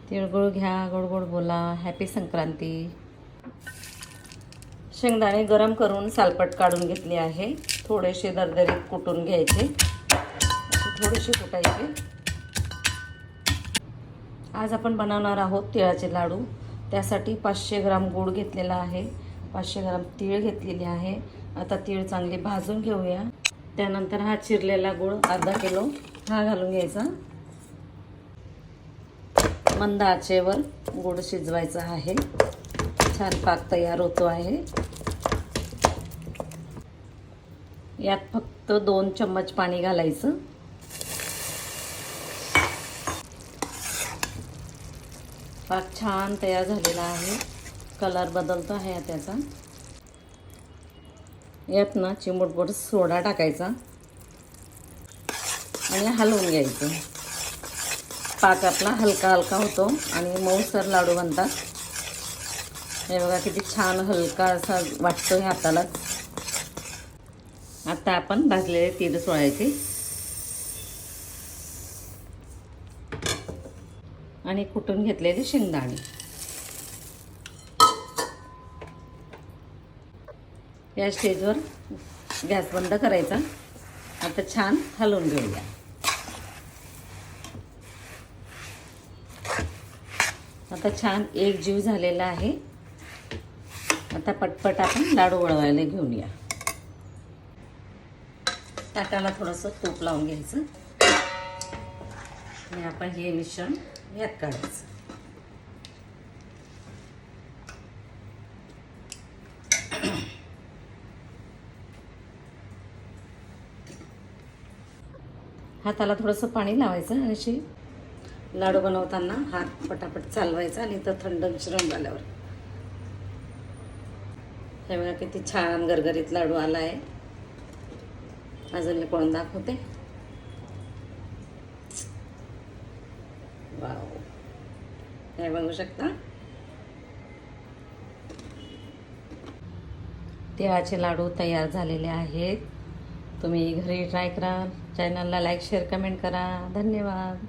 तिळगुळ घ्या, गोड गोड बोला, हॅपी संक्रांती. शेंगदाणे गरम करून सालपट काढून घेतली आहे. थोडेसे दरदरीत कुटून घ्यायचे, थोडेसे कुटायचे. आज आपण बनवणार आहोत तिळाचे लाडू. त्यासाठी 500 ग्राम गूळ घेतलेला आहे, 500 ग्राम तीळ घेतलेली आहे. आता तीळ चांगले भाजून घेऊया. त्यानंतर हा चिरलेला गूळ अर्धा किलो हा घालून घ्यायचा. मंद आचेवर गूळ शिजवायचा आहे. छान पाक तयार होतो आहे. यात फक्त 2 चम्मच पाणी घालायचं. पाक छान तयार झालेला आहे. कलर बदलतो आहे त्याचा. यात ना चिमूटभर सोडा टाकायचा आणि हलवून घ्यायचं. पाक आपला हलका हलका होतो आणि मऊसर लाडू बनतात. हे बघा किती छान हलका असा वाटतो हे हाताला. आता आपण भाजलेले तीळ सोडायचे आणि कुटून घेतलेले शेंगदाणे. या स्टेजवर गॅस बंद करायचा. आता छान हलवून घेऊया. आता छान एकजीव झालेला आहे. आता पटपट आपण लाडू वळवायला घेऊन या. ताटाला थोडंसं तूप लावून घ्यायचं आणि आपण हे मिश्रण यात काढायचं. हाताला थोडंसं पाणी लावायचं आणि अशी लाडू बनवताना हात पटापट चालवायचा आणि तर थंड मिश्रण झाल्यावर हे बघा किती छान गरगरीत लाडू आला आहे. अजून कोण दाखवते. वाव, हे बघू शकता. तिळाचे लाडू तयार झालेले आहेत. तुम्ही घरी ट्राय करा. चॅनलला लाईक शेअर कमेंट करा. धन्यवाद.